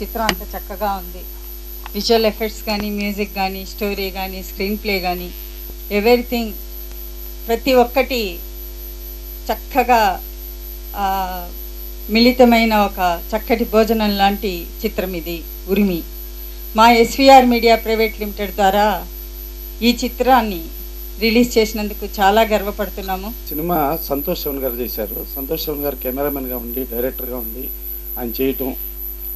చిత్రం అంత చక్కగా ఉంది. విజువల్ ఎఫెక్ట్స్ కానీ, మ్యూజిక్ కానీ, స్టోరీ కానీ, స్క్రీన్ ప్లే కానీ, ఎవ్రీథింగ్ ప్రతి ఒక్కటి చక్కగా మిళితమైన ఒక చక్కటి భోజనం లాంటి చిత్రం ఇది ఉరిమి. మా ఎస్విఆర్ మీడియా ప్రైవేట్ లిమిటెడ్ ద్వారా ఈ చిత్రాన్ని రిలీజ్ చేసినందుకు చాలా గర్వపడుతున్నాము. సినిమా సంతోష్ శివన్ గారు చేశారు. సంతోష్ శివన్ గారు కెమెరామెన్గా ఉండి, డైరెక్టర్గా ఉండి ఆయన చేయటం,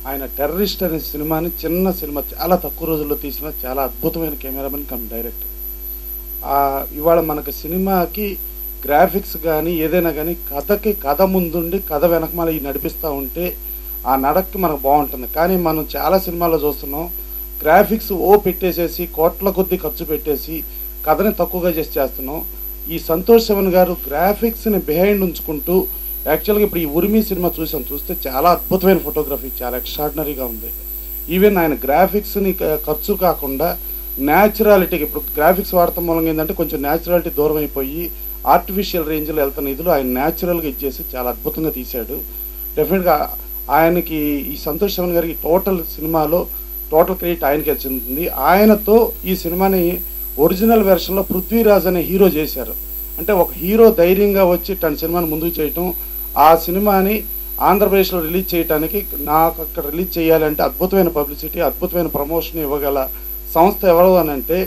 ఆయన టెర్రరిస్ట్ అనే సినిమాని చిన్న సినిమా చాలా తక్కువ రోజుల్లో తీసిన చాలా అద్భుతమైన కెమెరామెన్ కమ్ డైరెక్టర్. ఇవాళ మనకు సినిమాకి గ్రాఫిక్స్ కానీ ఏదైనా కానీ కథ ముందుండి కథ వెనకమాల ఈ నడిపిస్తూ ఉంటే ఆ నడక్కి మనకు బాగుంటుంది. కానీ మనం చాలా సినిమాల్లో చూస్తున్నాం, గ్రాఫిక్స్ పెట్టేసేసి కోట్ల కొద్దీ ఖర్చు పెట్టేసి కథని తక్కువగా చేస్తున్నాం. ఈ సంతోష్ శివన్ గారు గ్రాఫిక్స్ని బిహైండ్ ఉంచుకుంటూ యాక్చువల్గా ఇప్పుడు ఈ ఉరిమి సినిమా చూస్తే చాలా అద్భుతమైన ఫోటోగ్రఫీ, చాలా ఎక్స్ట్రాడినరీగా ఉంది. ఈవెన్ ఆయన గ్రాఫిక్స్ని ఖర్చు కాకుండా న్యాచురాలిటీకి, ఇప్పుడు గ్రాఫిక్స్ వాడటం మూలంగా ఏంటంటే కొంచెం న్యాచురాలిటీ దూరం అయిపోయి ఆర్టిఫిషియల్ రేంజ్లో వెళ్తున్న నిధులు ఆయన న్యాచురల్గా ఇచ్చేసి చాలా అద్భుతంగా తీశాడు. డెఫినెట్గా ఆయనకి ఈ సంతోష్ శివన్ గారికి సినిమాలో టోటల్ క్రెడిట్ ఆయనకి చెందుతుంది. ఆయనతో ఈ సినిమాని ఒరిజినల్ వెర్షన్లో పృథ్వీరాజ్ అనే హీరో చేశారు. అంటే ఒక హీరో ధైర్యంగా వచ్చి తన సినిమాని ముందుకు చేయటం, ఆ సినిమాని ఆంధ్రప్రదేశ్లో రిలీజ్ చేయడానికి, నాకు అక్కడ రిలీజ్ చేయాలంటే అద్భుతమైన పబ్లిసిటీ, అద్భుతమైన ప్రమోషన్ ఇవ్వగల సంస్థ ఎవరు అని అంటే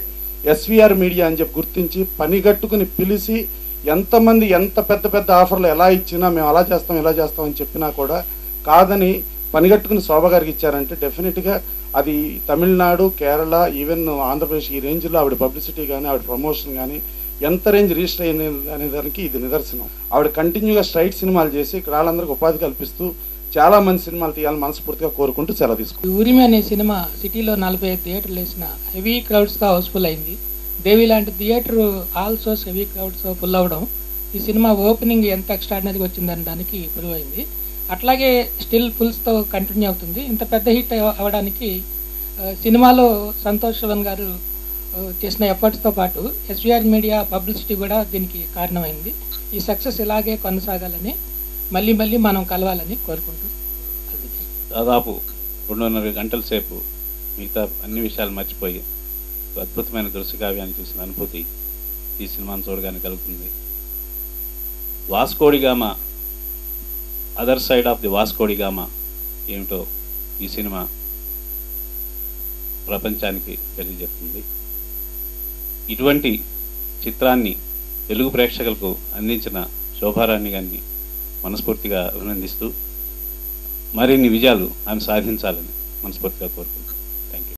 ఎస్విఆర్ మీడియా అని చెప్పి గుర్తించి పనిగట్టుకుని పిలిచి ఎంతమంది ఎంత పెద్ద ఆఫర్లు ఎలా ఇచ్చినా మేము అలా చేస్తాం ఇలా చేస్తామని చెప్పినా కూడా కాదని పనిగట్టుకుని శోభ గారికి ఇచ్చారంటే డెఫినెట్గా అది తమిళనాడు, కేరళ, ఈవెన్ ఆంధ్రప్రదేశ్ ఈ రేంజ్లో ఆవిడ పబ్లిసిటీ కానీ ఆవిడ ప్రమోషన్ కానీ ఎంత రేంజ్ రిజిస్టర్ అయింది అనే దానికి ఇది నిదర్శనం. ఆవిడ కంటిన్యూగా స్ట్రైట్ సినిమాలు చేసి ఇక్కడ వాళ్ళందరికీ ఉపాధి కల్పిస్తూ చాలా మంది సినిమాలు తీయాలని మనస్ఫూర్తిగా కోరుకుంటూ సెలవు తీసుకుంటాం. ఉరిమి అనే సినిమా సిటీలో 45 థియేటర్లు వేసిన హెవీ క్రౌడ్స్తో హౌస్ఫుల్ అయింది. దేవి లాంటి theatre also heavy crowds full అవ్వడం ఈ సినిమా ఓపెనింగ్ ఎంత ఎక్స్ట్రాడినరీగా వచ్చిందనడానికి ప్రూవ్ అయింది. అట్లాగే స్టిల్ ఫుల్స్తో కంటిన్యూ అవుతుంది. ఇంత పెద్ద హిట్ అవ్వడానికి సినిమాలో సంతోష్ శివన్ గారు చేసిన ఎఫర్ట్స్తో పాటు ఎస్విఆర్ మీడియా పబ్లిసిటీ కూడా దీనికి కారణమైంది. ఈ సక్సెస్ ఇలాగే కొనసాగాలని మళ్ళీ మనం కలవాలని కోరుకుంటూ దాదాపు 2.5 గంటల సేపు మిగతా అన్ని విషయాలు మర్చిపోయి అద్భుతమైన దృశ్యకావ్యాన్ని చూసిన అనుభూతి ఈ సినిమాను చూడగానే కలుగుతుంది. Vasco da Gama, other side of the Vasco da Gama ఏమిటో ఈ సినిమా ప్రపంచానికి తెలియజెప్తుంది. ఇటువంటి చిత్రాన్ని తెలుగు ప్రేక్షకులకు అందించిన శోభారాణి గారిని మనస్ఫూర్తిగా అభినందిస్తూ మరిన్ని విజయాలు ఆమె సాధించాలని మనస్ఫూర్తిగా కోరుకుంటున్నాను.